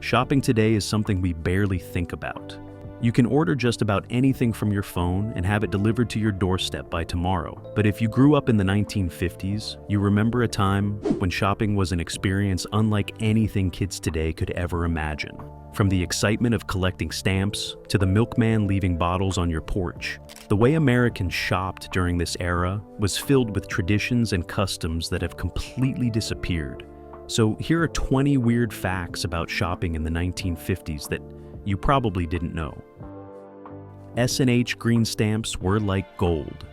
Shopping today is something we barely think about. You can order just about anything from your phone and have it delivered to your doorstep by tomorrow. But if you grew up in the 1950s, you remember a time when shopping was an experience unlike anything kids today could ever imagine. From the excitement of collecting stamps to the milkman leaving bottles on your porch, the way Americans shopped during this era was filled with traditions and customs that have completely disappeared. So here are 20 weird facts about shopping in the 1950s that you probably didn't know. S&H Green Stamps were like gold.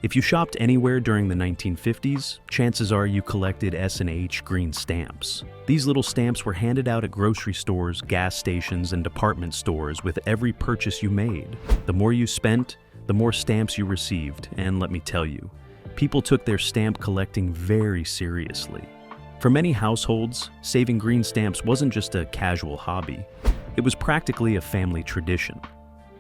If you shopped anywhere during the 1950s, chances are you collected S&H Green Stamps. These little stamps were handed out at grocery stores, gas stations, and department stores with every purchase you made. The more you spent, the more stamps you received, and let me tell you, people took their stamp collecting very seriously. For many households, saving green stamps wasn't just a casual hobby. It was practically a family tradition.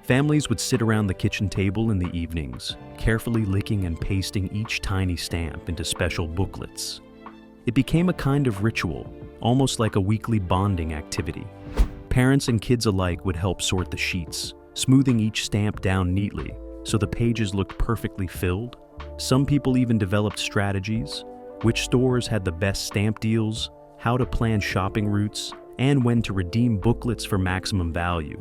Families would sit around the kitchen table in the evenings, carefully licking and pasting each tiny stamp into special booklets. It became a kind of ritual, almost like a weekly bonding activity. Parents and kids alike would help sort the sheets, smoothing each stamp down neatly so the pages looked perfectly filled. Some people even developed strategies: which stores had the best stamp deals, how to plan shopping routes, and when to redeem booklets for maximum value.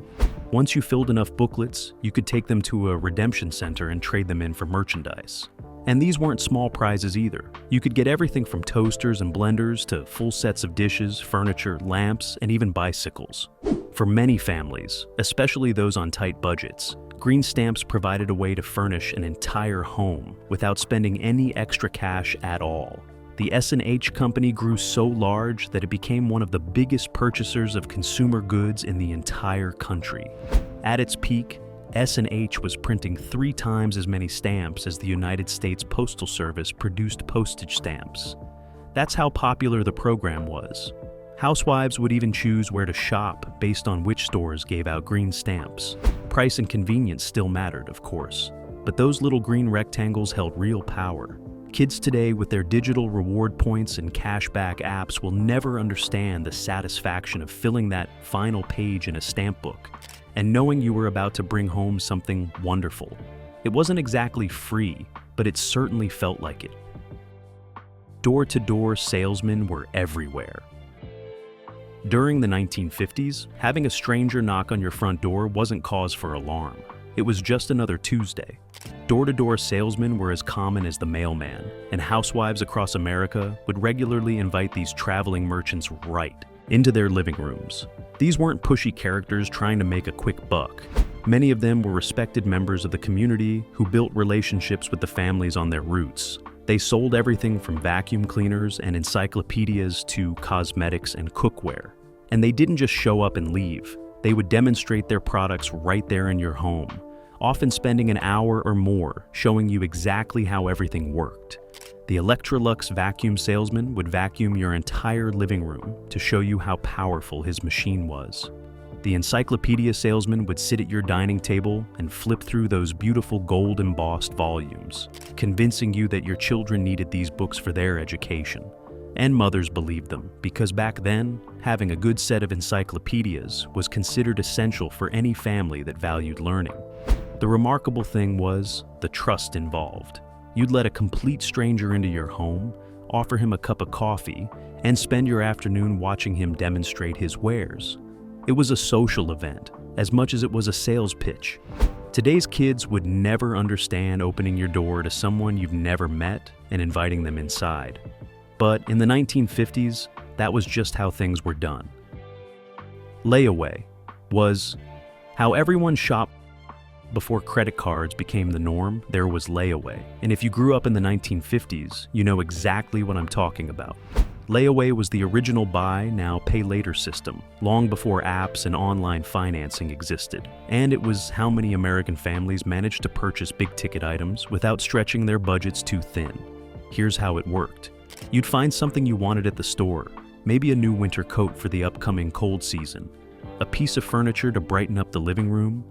Once you filled enough booklets, you could take them to a redemption center and trade them in for merchandise. And these weren't small prizes either. You could get everything from toasters and blenders to full sets of dishes, furniture, lamps, and even bicycles. For many families, especially those on tight budgets, green stamps provided a way to furnish an entire home without spending any extra cash at all. The S&H company grew so large that it became one of the biggest purchasers of consumer goods in the entire country. At its peak, S&H was printing 3 times as many stamps as the United States Postal Service produced postage stamps. That's how popular the program was. Housewives would even choose where to shop based on which stores gave out green stamps. Price and convenience still mattered, of course, but those little green rectangles held real power. Kids today, with their digital reward points and cashback apps, will never understand the satisfaction of filling that final page in a stamp book and knowing you were about to bring home something wonderful. It wasn't exactly free, but it certainly felt like it. Door-to-door salesmen were everywhere. During the 1950s, having a stranger knock on your front door wasn't cause for alarm. It was just another Tuesday. Door-to-door salesmen were as common as the mailman, and housewives across America would regularly invite these traveling merchants right into their living rooms. These weren't pushy characters trying to make a quick buck. Many of them were respected members of the community who built relationships with the families on their routes. They sold everything from vacuum cleaners and encyclopedias to cosmetics and cookware. And they didn't just show up and leave. They would demonstrate their products right there in your home, often spending an hour or more showing you exactly how everything worked. The Electrolux vacuum salesman would vacuum your entire living room to show you how powerful his machine was. The encyclopedia salesman would sit at your dining table and flip through those beautiful gold-embossed volumes, convincing you that your children needed these books for their education. And mothers believed them, because back then, having a good set of encyclopedias was considered essential for any family that valued learning. The remarkable thing was the trust involved. You'd let a complete stranger into your home, offer him a cup of coffee, and spend your afternoon watching him demonstrate his wares. It was a social event, as much as it was a sales pitch. Today's kids would never understand opening your door to someone you've never met and inviting them inside. But in the 1950s, that was just how things were done. Layaway was how everyone shopped. Before credit cards became the norm, there was layaway. And if you grew up in the 1950s, you know exactly what I'm talking about. Layaway was the original buy now pay later system, long before apps and online financing existed. And it was how many American families managed to purchase big-ticket items without stretching their budgets too thin. Here's how it worked. You'd find something you wanted at the store, maybe a new winter coat for the upcoming cold season, a piece of furniture to brighten up the living room,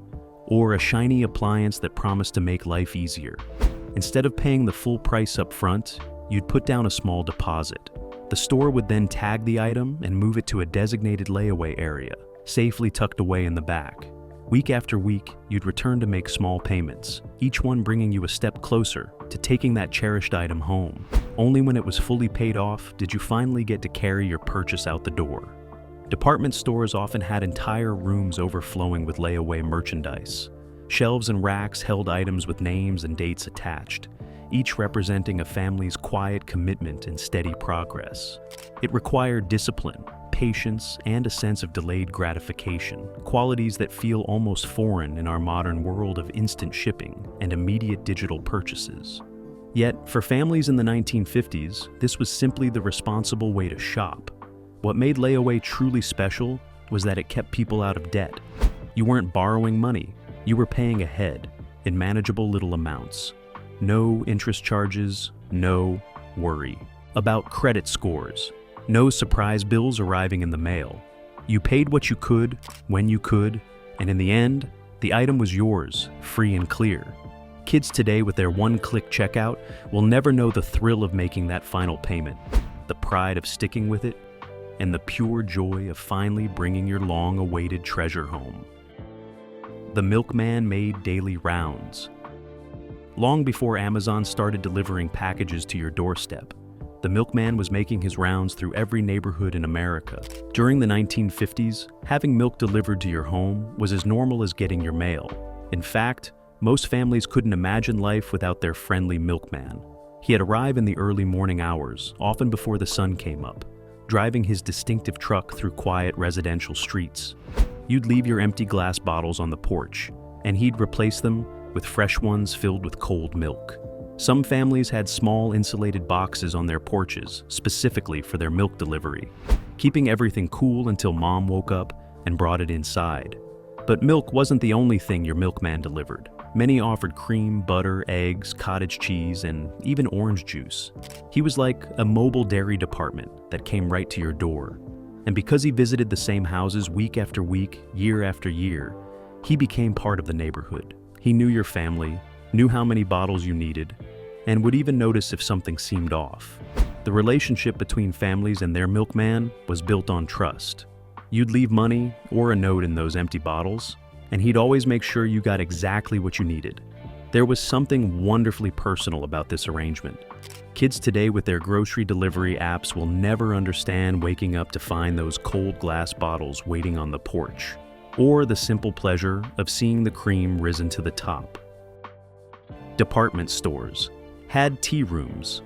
or a shiny appliance that promised to make life easier. Instead of paying the full price up front, you'd put down a small deposit. The store would then tag the item and move it to a designated layaway area, safely tucked away in the back. Week after week, you'd return to make small payments, each one bringing you a step closer to taking that cherished item home. Only when it was fully paid off did you finally get to carry your purchase out the door. Department stores often had entire rooms overflowing with layaway merchandise. Shelves and racks held items with names and dates attached, each representing a family's quiet commitment and steady progress. It required discipline, patience, and a sense of delayed gratification, qualities that feel almost foreign in our modern world of instant shipping and immediate digital purchases. Yet, for families in the 1950s, this was simply the responsible way to shop. What made layaway truly special was that it kept people out of debt. You weren't borrowing money, you were paying ahead, in manageable little amounts. No interest charges, no worry about credit scores. No surprise bills arriving in the mail. You paid what you could, when you could, and in the end, the item was yours, free and clear. Kids today with their one-click checkout will never know the thrill of making that final payment, the pride of sticking with it, and the pure joy of finally bringing your long-awaited treasure home. The Milkman made daily rounds. Long before Amazon started delivering packages to your doorstep, the Milkman was making his rounds through every neighborhood in America. During the 1950s, having milk delivered to your home was as normal as getting your mail. In fact, most families couldn't imagine life without their friendly Milkman. He'd arrive in the early morning hours, often before the sun came up, driving his distinctive truck through quiet residential streets. You'd leave your empty glass bottles on the porch, and he'd replace them with fresh ones filled with cold milk. Some families had small insulated boxes on their porches, specifically for their milk delivery, keeping everything cool until Mom woke up and brought it inside. But milk wasn't the only thing your Milkman delivered. Many offered cream, butter, eggs, cottage cheese, and even orange juice. He was like a mobile dairy department that came right to your door. And because he visited the same houses week after week, year after year, he became part of the neighborhood. He knew your family, knew how many bottles you needed, and would even notice if something seemed off. The relationship between families and their Milkman was built on trust. You'd leave money or a note in those empty bottles, and he'd always make sure you got exactly what you needed. There was something wonderfully personal about this arrangement. Kids today with their grocery delivery apps will never understand waking up to find those cold glass bottles waiting on the porch, or the simple pleasure of seeing the cream risen to the top. Department stores had tea rooms.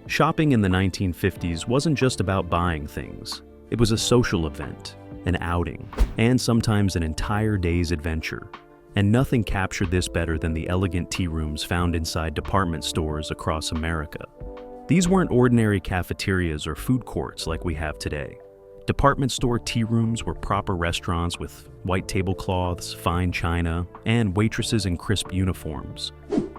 Shopping in the 1950s wasn't just about buying things. It was a social event, an outing, and sometimes an entire day's adventure. And nothing captured this better than the elegant tea rooms found inside department stores across America. These weren't ordinary cafeterias or food courts like we have today. Department store tea rooms were proper restaurants with white tablecloths, fine china, and waitresses in crisp uniforms.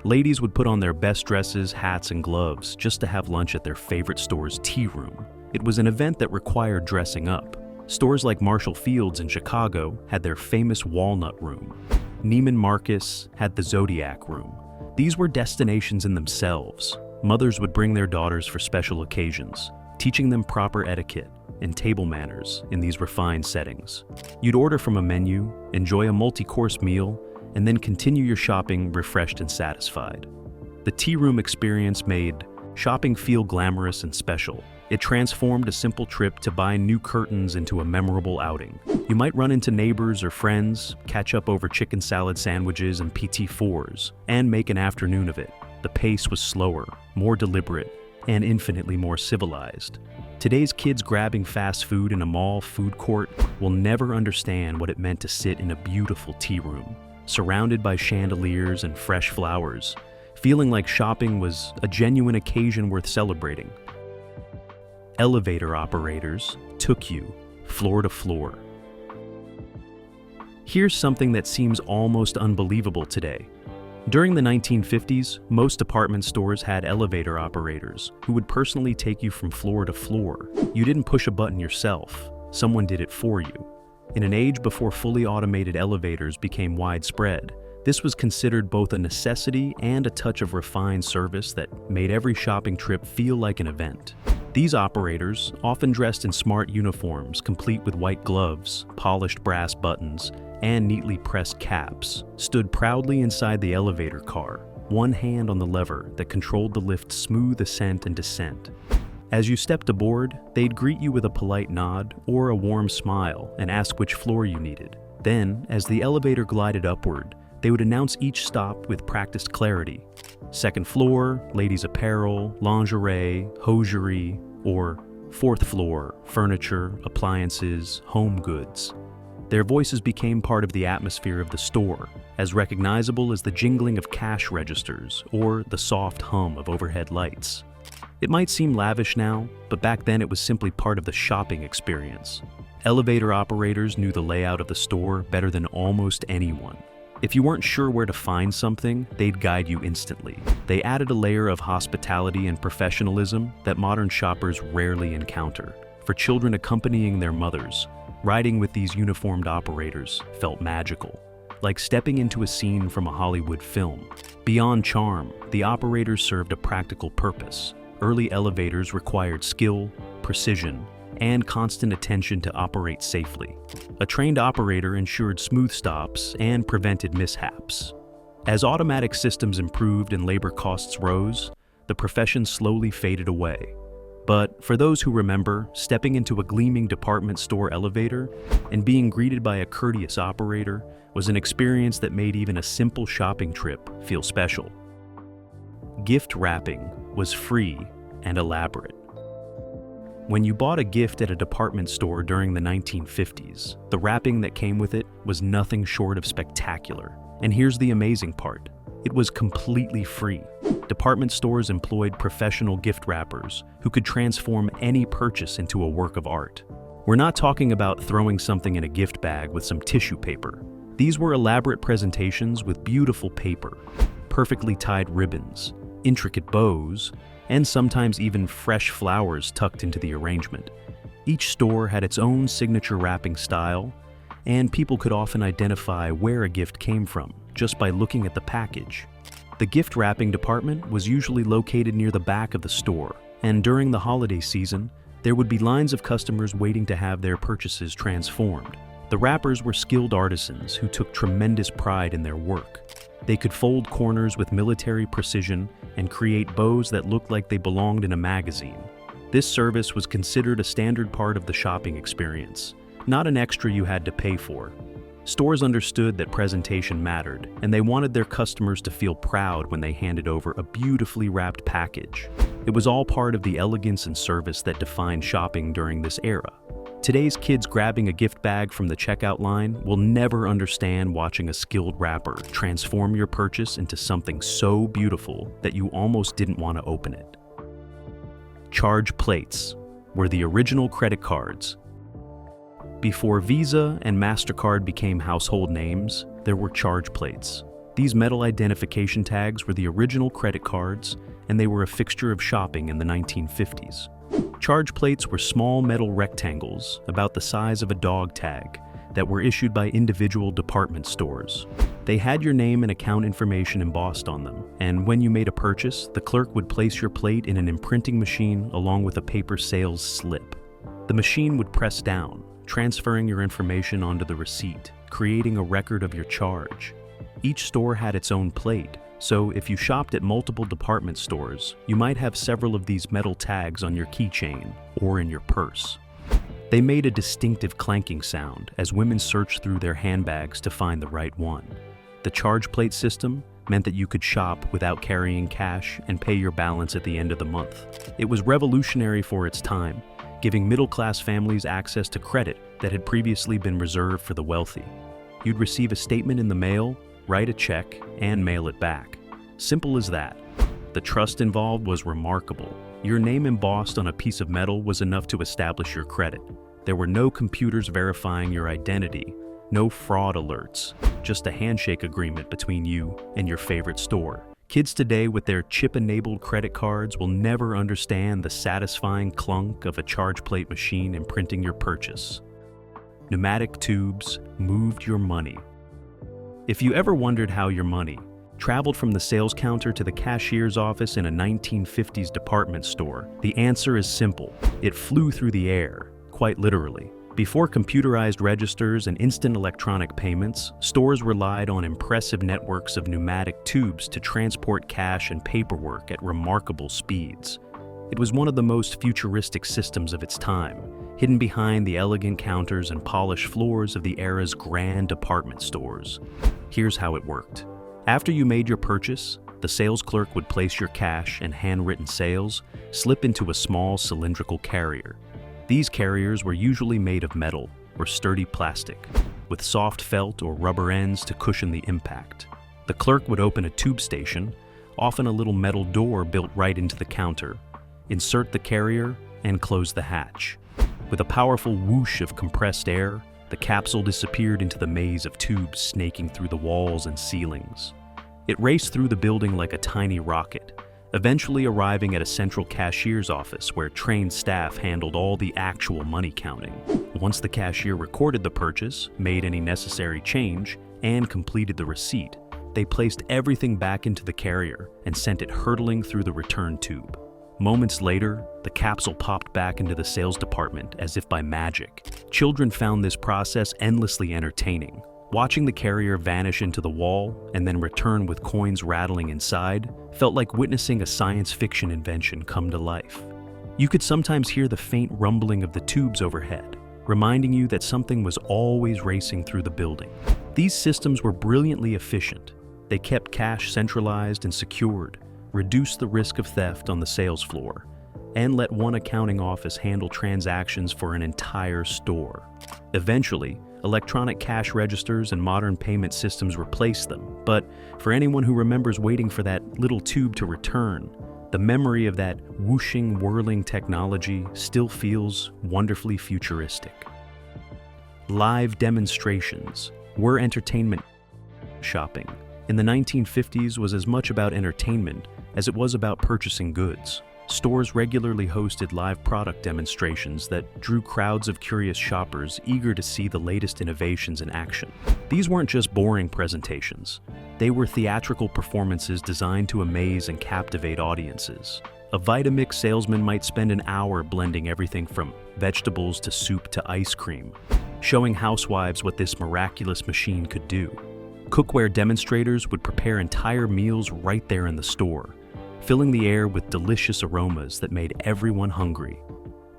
Ladies would put on their best dresses, hats, and gloves just to have lunch at their favorite store's tea room. It was an event that required dressing up. Stores like Marshall Field's in Chicago had their famous Walnut Room. Neiman Marcus had the Zodiac Room. These were destinations in themselves. Mothers would bring their daughters for special occasions, teaching them proper etiquette and table manners in these refined settings. You'd order from a menu, enjoy a multi-course meal, and then continue your shopping refreshed and satisfied. The tea room experience made shopping feel glamorous and special. It transformed a simple trip to buy new curtains into a memorable outing. You might run into neighbors or friends, catch up over chicken salad sandwiches and PT4s, and make an afternoon of it. The pace was slower, more deliberate, and infinitely more civilized. Today's kids grabbing fast food in a mall food court will never understand what it meant to sit in a beautiful tea room, surrounded by chandeliers and fresh flowers, feeling like shopping was a genuine occasion worth celebrating. Elevator operators took you floor to floor. Here's something that seems almost unbelievable today. During the 1950s, most department stores had elevator operators who would personally take you from floor to floor. You didn't push a button yourself, someone did it for you. In an age before fully automated elevators became widespread, this was considered both a necessity and a touch of refined service that made every shopping trip feel like an event. These operators, often dressed in smart uniforms complete with white gloves, polished brass buttons, and neatly pressed caps, stood proudly inside the elevator car, one hand on the lever that controlled the lift's smooth ascent and descent. As you stepped aboard, they'd greet you with a polite nod or a warm smile and ask which floor you needed. Then, as the elevator glided upward, they would announce each stop with practiced clarity. Second floor, ladies' apparel, lingerie, hosiery, or fourth floor, furniture, appliances, home goods. Their voices became part of the atmosphere of the store, as recognizable as the jingling of cash registers or the soft hum of overhead lights. It might seem lavish now, but back then it was simply part of the shopping experience. Elevator operators knew the layout of the store better than almost anyone. If you weren't sure where to find something, they'd guide you instantly. They added a layer of hospitality and professionalism that modern shoppers rarely encounter. For children accompanying their mothers, riding with these uniformed operators felt magical, like stepping into a scene from a Hollywood film. Beyond charm, the operators served a practical purpose. Early elevators required skill, precision, and constant attention to operate safely. A trained operator ensured smooth stops and prevented mishaps. As automatic systems improved and labor costs rose, the profession slowly faded away. But for those who remember, stepping into a gleaming department store elevator and being greeted by a courteous operator was an experience that made even a simple shopping trip feel special. Gift wrapping was free and elaborate. When you bought a gift at a department store during the 1950s, the wrapping that came with it was nothing short of spectacular. And here's the amazing part. It was completely free. Department stores employed professional gift wrappers who could transform any purchase into a work of art. We're not talking about throwing something in a gift bag with some tissue paper. These were elaborate presentations with beautiful paper, perfectly tied ribbons, intricate bows, and sometimes even fresh flowers tucked into the arrangement. Each store had its own signature wrapping style, and people could often identify where a gift came from just by looking at the package. The gift wrapping department was usually located near the back of the store, and during the holiday season, there would be lines of customers waiting to have their purchases transformed. The wrappers were skilled artisans who took tremendous pride in their work. They could fold corners with military precision and create bows that looked like they belonged in a magazine. This service was considered a standard part of the shopping experience, not an extra you had to pay for. Stores understood that presentation mattered, and they wanted their customers to feel proud when they handed over a beautifully wrapped package. It was all part of the elegance and service that defined shopping during this era. Today's kids grabbing a gift bag from the checkout line will never understand watching a skilled wrapper transform your purchase into something so beautiful that you almost didn't want to open it. Charge plates were the original credit cards. Before Visa and MasterCard became household names, there were charge plates. These metal identification tags were the original credit cards, and they were a fixture of shopping in the 1950s. Charge plates were small metal rectangles about the size of a dog tag that were issued by individual department stores. They had your name and account information embossed on them, and when you made a purchase, the clerk would place your plate in an imprinting machine along with a paper sales slip. The machine would press down, transferring your information onto the receipt, creating a record of your charge. Each store had its own plate, so if you shopped at multiple department stores, you might have several of these metal tags on your keychain or in your purse. They made a distinctive clanking sound as women searched through their handbags to find the right one. The charge plate system meant that you could shop without carrying cash and pay your balance at the end of the month. It was revolutionary for its time, giving middle-class families access to credit that had previously been reserved for the wealthy. You'd receive a statement in the mail, write a check, and mail it back. Simple as that. The trust involved was remarkable. Your name embossed on a piece of metal was enough to establish your credit. There were no computers verifying your identity, no fraud alerts, just a handshake agreement between you and your favorite store. Kids today with their chip-enabled credit cards will never understand the satisfying clunk of a charge plate machine imprinting your purchase. Pneumatic tubes moved your money. If you ever wondered how your money, traveled from the sales counter to the cashier's office in a 1950s department store? The answer is simple. It flew through the air, quite literally. Before computerized registers and instant electronic payments, stores relied on impressive networks of pneumatic tubes to transport cash and paperwork at remarkable speeds. It was one of the most futuristic systems of its time, hidden behind the elegant counters and polished floors of the era's grand department stores. Here's how it worked. After you made your purchase, the sales clerk would place your cash and handwritten sales slip into a small cylindrical carrier. These carriers were usually made of metal or sturdy plastic, with soft felt or rubber ends to cushion the impact. The clerk would open a tube station, often a little metal door built right into the counter, insert the carrier, and close the hatch. With a powerful whoosh of compressed air, the capsule disappeared into the maze of tubes snaking through the walls and ceilings. It raced through the building like a tiny rocket, eventually arriving at a central cashier's office where trained staff handled all the actual money counting. Once the cashier recorded the purchase, made any necessary change, and completed the receipt, they placed everything back into the carrier and sent it hurtling through the return tube. Moments later, the capsule popped back into the sales department as if by magic. Children found this process endlessly entertaining. Watching the carrier vanish into the wall and then return with coins rattling inside felt like witnessing a science fiction invention come to life. You could sometimes hear the faint rumbling of the tubes overhead, reminding you that something was always racing through the building. These systems were brilliantly efficient. They kept cash centralized and secured, reduced the risk of theft on the sales floor, and let one accounting office handle transactions for an entire store. Eventually, electronic cash registers and modern payment systems replaced them, but for anyone who remembers waiting for that little tube to return, the memory of that whooshing, whirling technology still feels wonderfully futuristic. Live demonstrations were entertainment. Shopping in the 1950s was as much about entertainment as it was about purchasing goods. Stores regularly hosted live product demonstrations that drew crowds of curious shoppers eager to see the latest innovations in action. These weren't just boring presentations. They were theatrical performances designed to amaze and captivate audiences. A Vitamix salesman might spend an hour blending everything from vegetables to soup to ice cream, showing housewives what this miraculous machine could do. Cookware demonstrators would prepare entire meals right there in the store, filling the air with delicious aromas that made everyone hungry.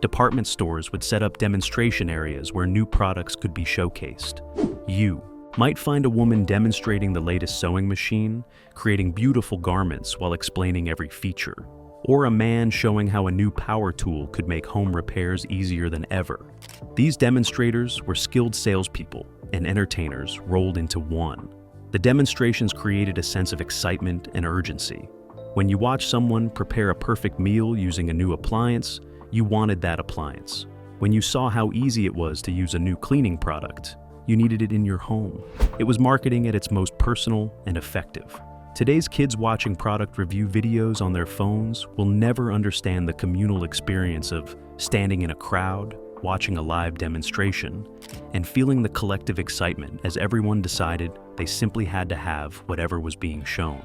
Department stores would set up demonstration areas where new products could be showcased. You might find a woman demonstrating the latest sewing machine, creating beautiful garments while explaining every feature, or a man showing how a new power tool could make home repairs easier than ever. These demonstrators were skilled salespeople and entertainers rolled into one. The demonstrations created a sense of excitement and urgency. When you watch someone prepare a perfect meal using a new appliance, you wanted that appliance. When you saw how easy it was to use a new cleaning product, you needed it in your home. It was marketing at its most personal and effective. Today's kids watching product review videos on their phones will never understand the communal experience of standing in a crowd, watching a live demonstration, and feeling the collective excitement as everyone decided they simply had to have whatever was being shown.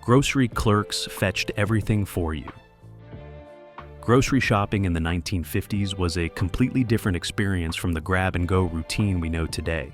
Grocery clerks fetched everything for you. Grocery shopping in the 1950s was a completely different experience from the grab-and-go routine we know today.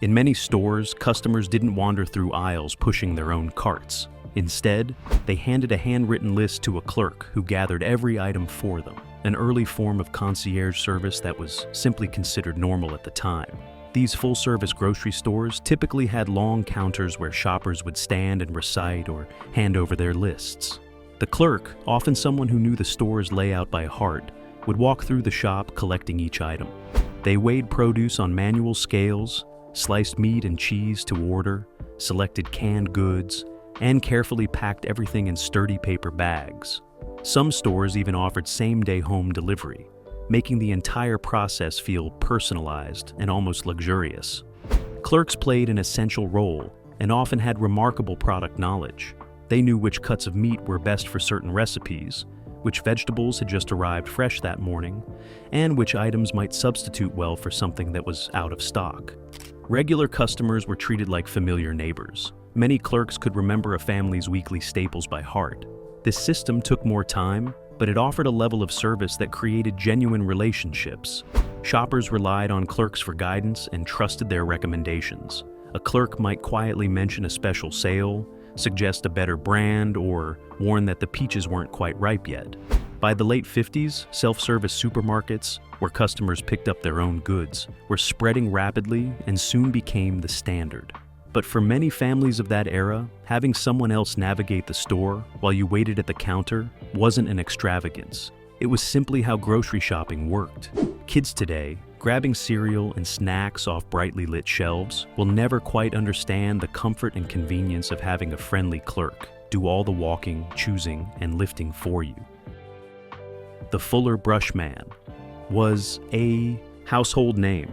In many stores, customers didn't wander through aisles pushing their own carts. Instead, they handed a handwritten list to a clerk who gathered every item for them, an early form of concierge service that was simply considered normal at the time. These full-service grocery stores typically had long counters where shoppers would stand and recite or hand over their lists. The clerk, often someone who knew the store's layout by heart, would walk through the shop collecting each item. They weighed produce on manual scales, sliced meat and cheese to order, selected canned goods, and carefully packed everything in sturdy paper bags. Some stores even offered same-day home delivery, making the entire process feel personalized and almost luxurious. Clerks played an essential role and often had remarkable product knowledge. They knew which cuts of meat were best for certain recipes, which vegetables had just arrived fresh that morning, and which items might substitute well for something that was out of stock. Regular customers were treated like familiar neighbors, Many clerks could remember a family's weekly staples by heart. This system took more time, but it offered a level of service that created genuine relationships. Shoppers relied on clerks for guidance and trusted their recommendations. A clerk might quietly mention a special sale, suggest a better brand, or warn that the peaches weren't quite ripe yet. By the late 50s, self-service supermarkets, where customers picked up their own goods, were spreading rapidly and soon became the standard. But for many families of that era, having someone else navigate the store while you waited at the counter wasn't an extravagance. It was simply how grocery shopping worked. Kids today, grabbing cereal and snacks off brightly lit shelves, will never quite understand the comfort and convenience of having a friendly clerk do all the walking, choosing, and lifting for you. The Fuller Brush Man was a household name.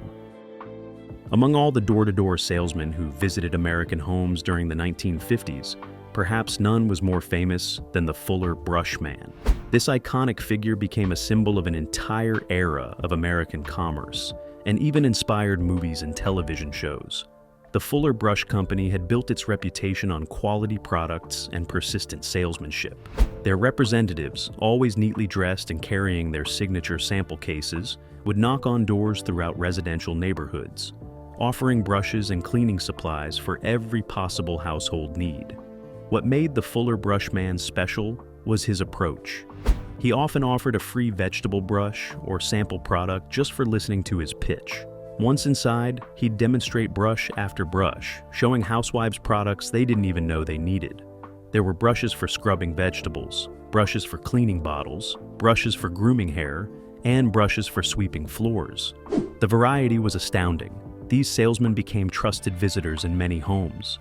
Among all the door-to-door salesmen who visited American homes during the 1950s, perhaps none was more famous than the Fuller Brush Man. This iconic figure became a symbol of an entire era of American commerce, and even inspired movies and television shows. The Fuller Brush Company had built its reputation on quality products and persistent salesmanship. Their representatives, always neatly dressed and carrying their signature sample cases, would knock on doors throughout residential neighborhoods, offering brushes and cleaning supplies for every possible household need. What made the Fuller Brush Man special was his approach. He often offered a free vegetable brush or sample product just for listening to his pitch. Once inside, he'd demonstrate brush after brush, showing housewives products they didn't even know they needed. There were brushes for scrubbing vegetables, brushes for cleaning bottles, brushes for grooming hair, and brushes for sweeping floors. The variety was astounding. These salesmen became trusted visitors in many homes.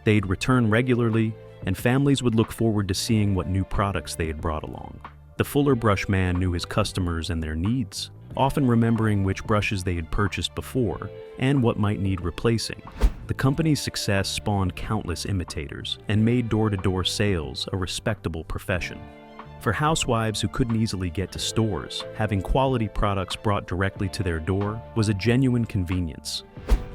They'd return regularly, and families would look forward to seeing what new products they had brought along. The Fuller Brush Man knew his customers and their needs, often remembering which brushes they had purchased before and what might need replacing. The company's success spawned countless imitators and made door-to-door sales a respectable profession. For housewives who couldn't easily get to stores, having quality products brought directly to their door was a genuine convenience.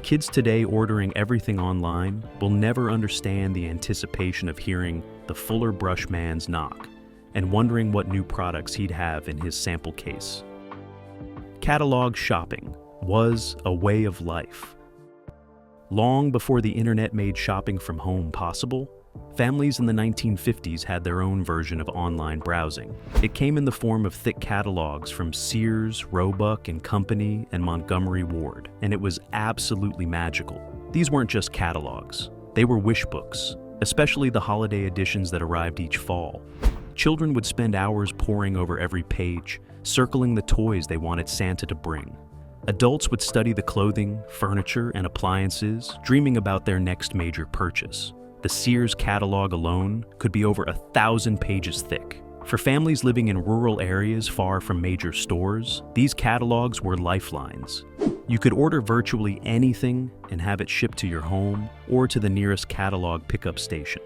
Kids today ordering everything online will never understand the anticipation of hearing the Fuller Brush Man's knock and wondering what new products he'd have in his sample case. Catalog shopping was a way of life. Long before the internet made shopping from home possible, families in the 1950s had their own version of online browsing. It came in the form of thick catalogs from Sears, Roebuck and Company, and Montgomery Ward, and it was absolutely magical. These weren't just catalogs, they were wish books, especially the holiday editions that arrived each fall. Children would spend hours poring over every page, circling the toys they wanted Santa to bring. Adults would study the clothing, furniture, and appliances, dreaming about their next major purchase. The Sears catalog alone could be over 1,000 pages thick. For families living in rural areas far from major stores, these catalogs were lifelines. You could order virtually anything and have it shipped to your home or to the nearest catalog pickup station.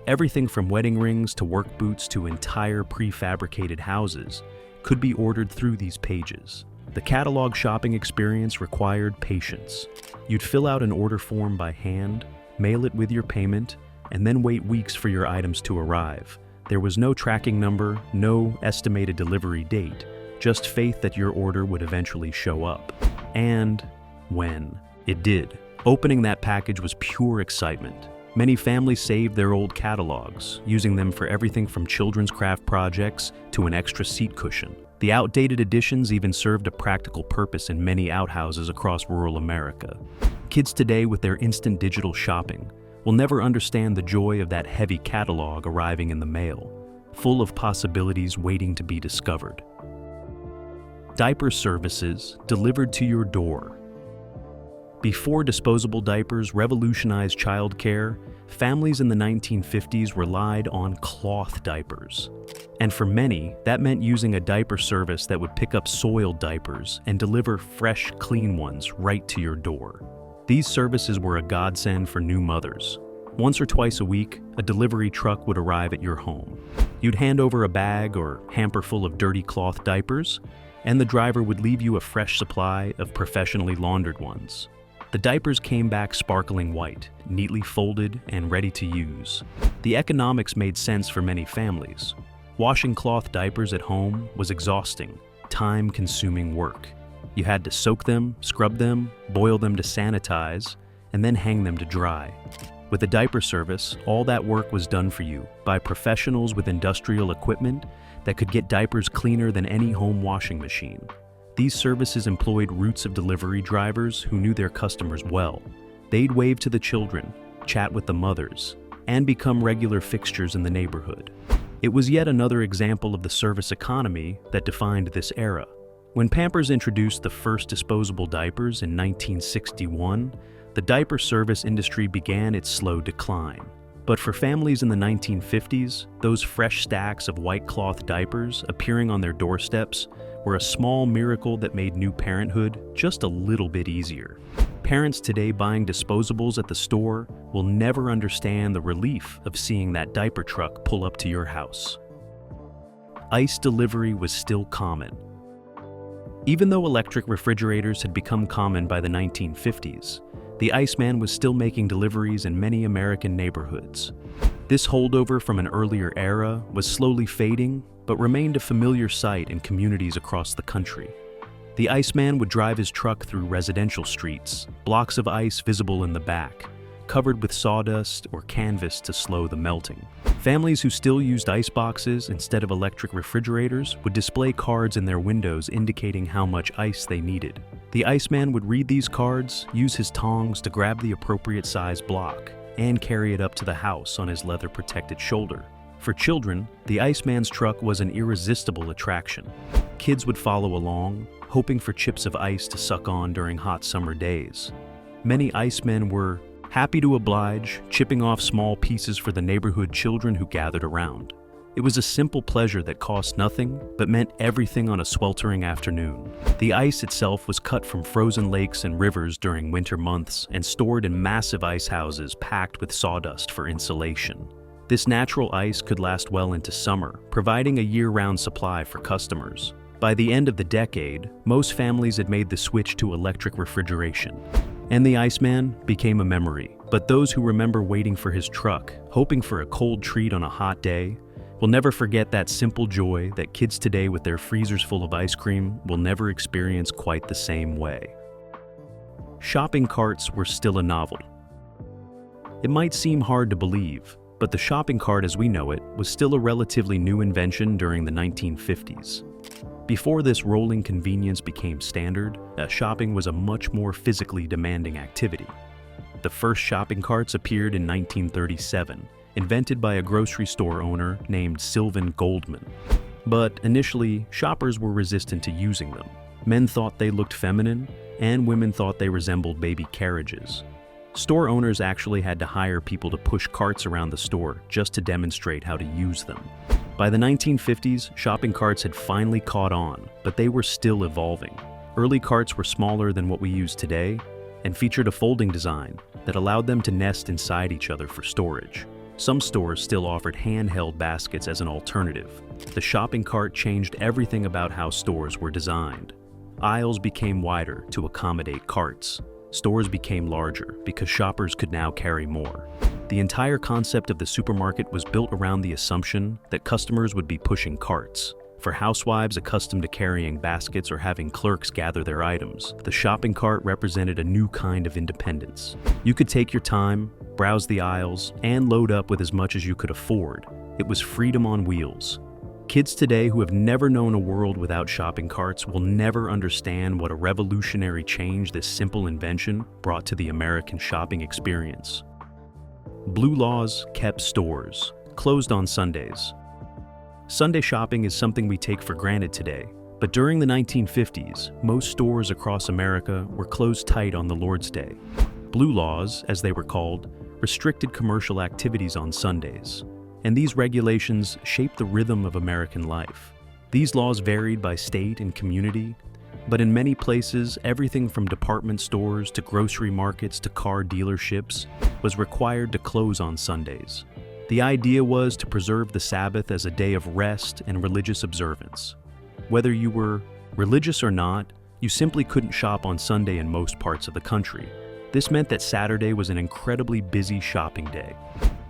Everything from wedding rings to work boots to entire prefabricated houses could be ordered through these pages. The catalog shopping experience required patience. You'd fill out an order form by hand, mail it with your payment, and then wait weeks for your items to arrive. There was no tracking number, no estimated delivery date, just faith that your order would eventually show up. And when it did, opening that package was pure excitement. Many families saved their old catalogs, using them for everything from children's craft projects to an extra seat cushion. The outdated editions even served a practical purpose in many outhouses across rural America. Kids today, with their instant digital shopping, will never understand the joy of that heavy catalog arriving in the mail, full of possibilities waiting to be discovered. Diaper services delivered to your door. Before disposable diapers revolutionized childcare, families in the 1950s relied on cloth diapers. And for many, that meant using a diaper service that would pick up soiled diapers and deliver fresh, clean ones right to your door. These services were a godsend for new mothers. Once or twice a week, a delivery truck would arrive at your home. You'd hand over a bag or hamper full of dirty cloth diapers, and the driver would leave you a fresh supply of professionally laundered ones. The diapers came back sparkling white, neatly folded and ready to use. The economics made sense for many families. Washing cloth diapers at home was exhausting, time-consuming work. You had to soak them, scrub them, boil them to sanitize, and then hang them to dry. With a diaper service, all that work was done for you by professionals with industrial equipment that could get diapers cleaner than any home washing machine. These services employed routes of delivery drivers who knew their customers well. They'd wave to the children, chat with the mothers, and become regular fixtures in the neighborhood. It was yet another example of the service economy that defined this era. When Pampers introduced the first disposable diapers in 1961, the diaper service industry began its slow decline. But for families in the 1950s, those fresh stacks of white cloth diapers appearing on their doorsteps were a small miracle that made new parenthood just a little bit easier. Parents today buying disposables at the store will never understand the relief of seeing that diaper truck pull up to your house. Ice delivery was still common. Even though electric refrigerators had become common by the 1950s, the Iceman was still making deliveries in many American neighborhoods. This holdover from an earlier era was slowly fading, but remained a familiar sight in communities across the country. The Iceman would drive his truck through residential streets, blocks of ice visible in the back, covered with sawdust or canvas to slow the melting. Families who still used ice boxes instead of electric refrigerators would display cards in their windows indicating how much ice they needed. The Iceman would read these cards, use his tongs to grab the appropriate size block, and carry it up to the house on his leather-protected shoulder. For children, the Iceman's truck was an irresistible attraction. Kids would follow along, hoping for chips of ice to suck on during hot summer days. Many Icemen were happy to oblige, chipping off small pieces for the neighborhood children who gathered around. It was a simple pleasure that cost nothing, but meant everything on a sweltering afternoon. The ice itself was cut from frozen lakes and rivers during winter months and stored in massive ice houses packed with sawdust for insulation. This natural ice could last well into summer, providing a year-round supply for customers. By the end of the decade, most families had made the switch to electric refrigeration, and the Iceman became a memory. But those who remember waiting for his truck, hoping for a cold treat on a hot day, will never forget that simple joy that kids today with their freezers full of ice cream will never experience quite the same way. Shopping carts were still a novelty. It might seem hard to believe, but the shopping cart as we know it was still a relatively new invention during the 1950s. Before this rolling convenience became standard, shopping was a much more physically demanding activity. The first shopping carts appeared in 1937, invented by a grocery store owner named Sylvan Goldman. But initially, shoppers were resistant to using them. Men thought they looked feminine, and women thought they resembled baby carriages. Store owners actually had to hire people to push carts around the store just to demonstrate how to use them. By the 1950s, shopping carts had finally caught on, but they were still evolving. Early carts were smaller than what we use today and featured a folding design that allowed them to nest inside each other for storage. Some stores still offered handheld baskets as an alternative. The shopping cart changed everything about how stores were designed. Aisles became wider to accommodate carts. Stores became larger because shoppers could now carry more. The entire concept of the supermarket was built around the assumption that customers would be pushing carts. For housewives accustomed to carrying baskets or having clerks gather their items, the shopping cart represented a new kind of independence. You could take your time, browse the aisles, and load up with as much as you could afford. It was freedom on wheels. Kids today who have never known a world without shopping carts will never understand what a revolutionary change this simple invention brought to the American shopping experience. Blue laws kept stores closed on Sundays. Sunday shopping is something we take for granted today, but during the 1950s, most stores across America were closed tight on the Lord's Day. Blue laws, as they were called, restricted commercial activities on Sundays, and these regulations shaped the rhythm of American life. These laws varied by state and community, but in many places, everything from department stores to grocery markets to car dealerships was required to close on Sundays. The idea was to preserve the Sabbath as a day of rest and religious observance. Whether you were religious or not, you simply couldn't shop on Sunday in most parts of the country. This meant that Saturday was an incredibly busy shopping day.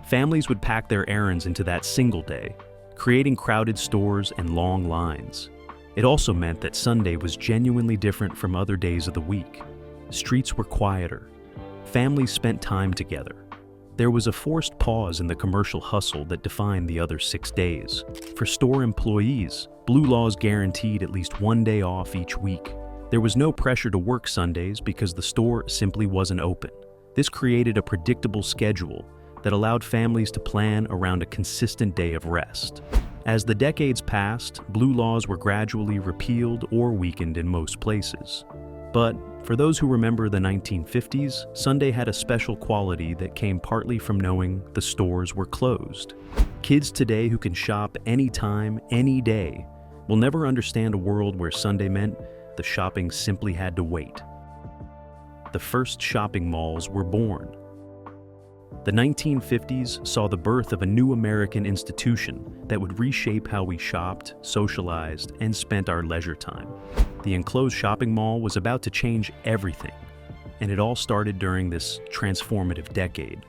Families would pack their errands into that single day, creating crowded stores and long lines. It also meant that Sunday was genuinely different from other days of the week. Streets were quieter. Families spent time together. There was a forced pause in the commercial hustle that defined the other 6 days. For store employees, blue laws guaranteed at least one day off each week. There was no pressure to work Sundays because the store simply wasn't open. This created a predictable schedule that allowed families to plan around a consistent day of rest. As the decades passed, blue laws were gradually repealed or weakened in most places. But for those who remember the 1950s, Sunday had a special quality that came partly from knowing the stores were closed. Kids today who can shop anytime, any day, will never understand a world where Sunday meant the shopping simply had to wait. The first shopping malls were born. The 1950s saw the birth of a new American institution that would reshape how we shopped, socialized, and spent our leisure time. The enclosed shopping mall was about to change everything, and it all started during this transformative decade.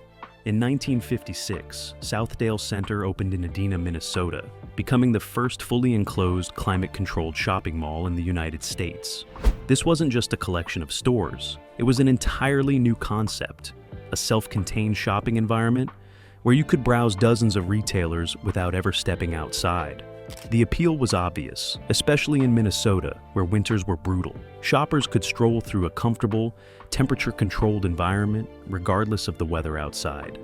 In 1956, Southdale Center opened in Edina, Minnesota, becoming the first fully enclosed, climate-controlled shopping mall in the United States. This wasn't just a collection of stores, it was an entirely new concept. A self-contained shopping environment where you could browse dozens of retailers without ever stepping outside. The appeal was obvious, especially in Minnesota, where winters were brutal. Shoppers could stroll through a comfortable, temperature-controlled environment regardless of the weather outside.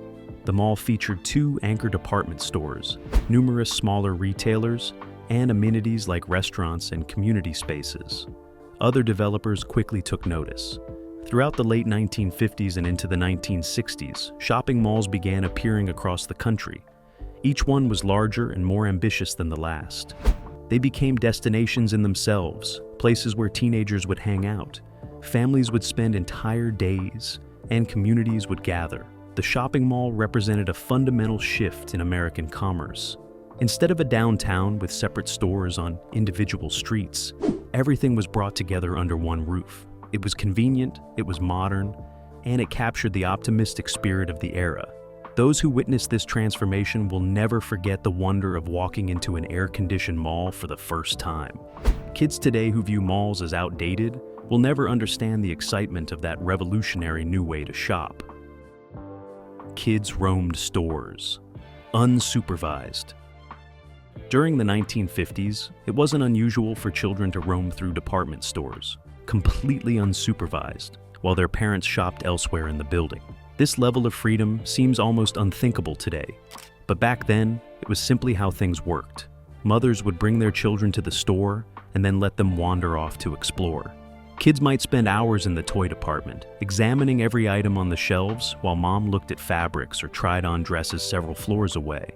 The mall featured 2 anchor department stores, numerous smaller retailers, and amenities like restaurants and community spaces. Other developers quickly took notice. Throughout the late 1950s and into the 1960s, shopping malls began appearing across the country. Each one was larger and more ambitious than the last. They became destinations in themselves, places where teenagers would hang out, families would spend entire days, and communities would gather. The shopping mall represented a fundamental shift in American commerce. Instead of a downtown with separate stores on individual streets, everything was brought together under one roof. It was convenient, it was modern, and it captured the optimistic spirit of the era. Those who witnessed this transformation will never forget the wonder of walking into an air-conditioned mall for the first time. Kids today who view malls as outdated will never understand the excitement of that revolutionary new way to shop. Kids roamed stores, unsupervised. During the 1950s, it wasn't unusual for children to roam through department stores, completely unsupervised, while their parents shopped elsewhere in the building. This level of freedom seems almost unthinkable today, but back then, it was simply how things worked. Mothers would bring their children to the store and then let them wander off to explore. Kids might spend hours in the toy department, examining every item on the shelves while mom looked at fabrics or tried on dresses several floors away.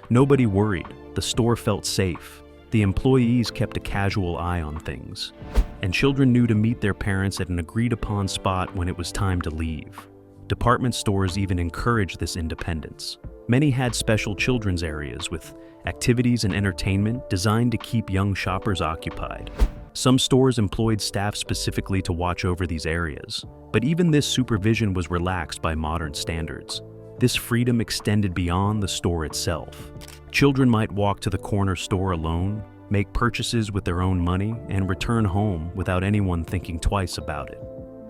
Nobody worried, the store felt safe. The employees kept a casual eye on things, and children knew to meet their parents at an agreed-upon spot when it was time to leave. Department stores even encouraged this independence. Many had special children's areas with activities and entertainment designed to keep young shoppers occupied. Some stores employed staff specifically to watch over these areas, but even this supervision was relaxed by modern standards. This freedom extended beyond the store itself. Children might walk to the corner store alone, make purchases with their own money, and return home without anyone thinking twice about it.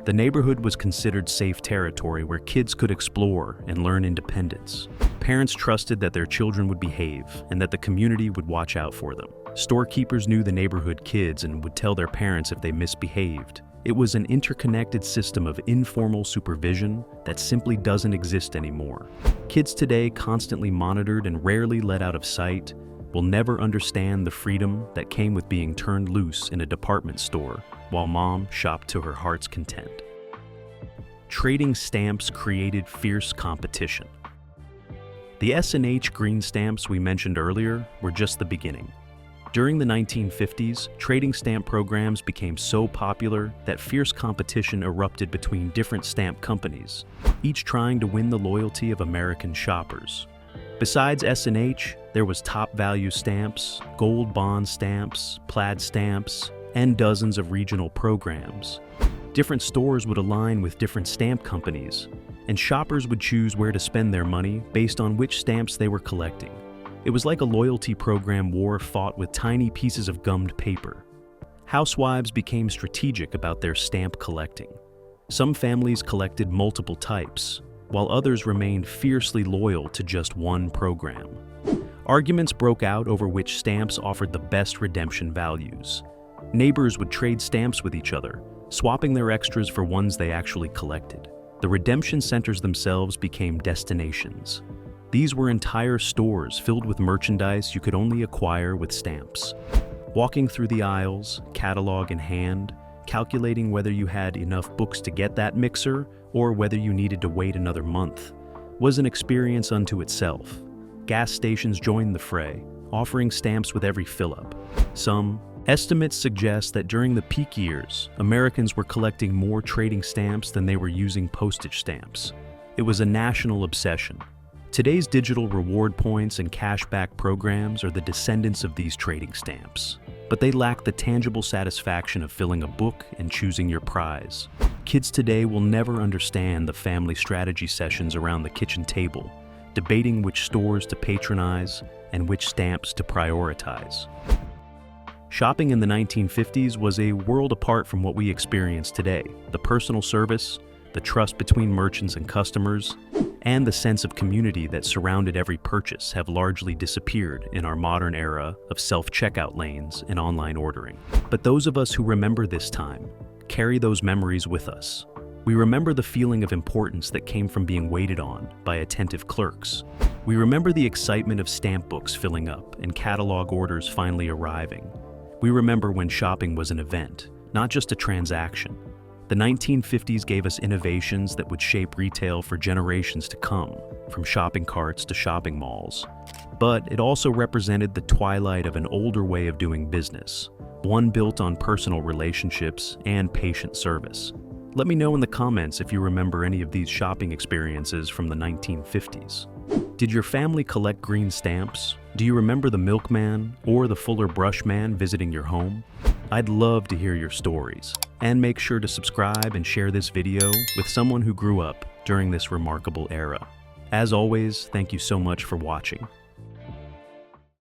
The neighborhood was considered safe territory where kids could explore and learn independence. Parents trusted that their children would behave and that the community would watch out for them. Storekeepers knew the neighborhood kids and would tell their parents if they misbehaved. It was an interconnected system of informal supervision that simply doesn't exist anymore. Kids today, constantly monitored and rarely let out of sight, will never understand the freedom that came with being turned loose in a department store while mom shopped to her heart's content. Trading stamps created fierce competition. The S&H Green Stamps we mentioned earlier were just the beginning. During the 1950s, trading stamp programs became so popular that fierce competition erupted between different stamp companies, each trying to win the loyalty of American shoppers. Besides S&H, there was Top Value Stamps, Gold Bond Stamps, Plaid Stamps, and dozens of regional programs. Different stores would align with different stamp companies, and shoppers would choose where to spend their money based on which stamps they were collecting. It was like a loyalty program war fought with tiny pieces of gummed paper. Housewives became strategic about their stamp collecting. Some families collected multiple types, while others remained fiercely loyal to just one program. Arguments broke out over which stamps offered the best redemption values. Neighbors would trade stamps with each other, swapping their extras for ones they actually collected. The redemption centers themselves became destinations. These were entire stores filled with merchandise you could only acquire with stamps. Walking through the aisles, catalog in hand, calculating whether you had enough books to get that mixer or whether you needed to wait another month, was an experience unto itself. Gas stations joined the fray, offering stamps with every fill-up. Some estimates suggest that during the peak years, Americans were collecting more trading stamps than they were using postage stamps. It was a national obsession. Today's digital reward points and cashback programs are the descendants of these trading stamps, but they lack the tangible satisfaction of filling a book and choosing your prize. Kids today will never understand the family strategy sessions around the kitchen table, debating which stores to patronize and which stamps to prioritize. Shopping in the 1950s was a world apart from what we experience today. The personal service, the trust between merchants and customers, and the sense of community that surrounded every purchase have largely disappeared in our modern era of self-checkout lanes and online ordering. But those of us who remember this time carry those memories with us. We remember the feeling of importance that came from being waited on by attentive clerks. We remember the excitement of stamp books filling up and catalog orders finally arriving. We remember when shopping was an event, not just a transaction. The 1950s gave us innovations that would shape retail for generations to come, from shopping carts to shopping malls. But it also represented the twilight of an older way of doing business, one built on personal relationships and patient service. Let me know in the comments if you remember any of these shopping experiences from the 1950s. Did your family collect green stamps? Do you remember the Milkman or the Fuller Brush Man visiting your home? I'd love to hear your stories. And make sure to subscribe and share this video with someone who grew up during this remarkable era. As always, thank you so much for watching.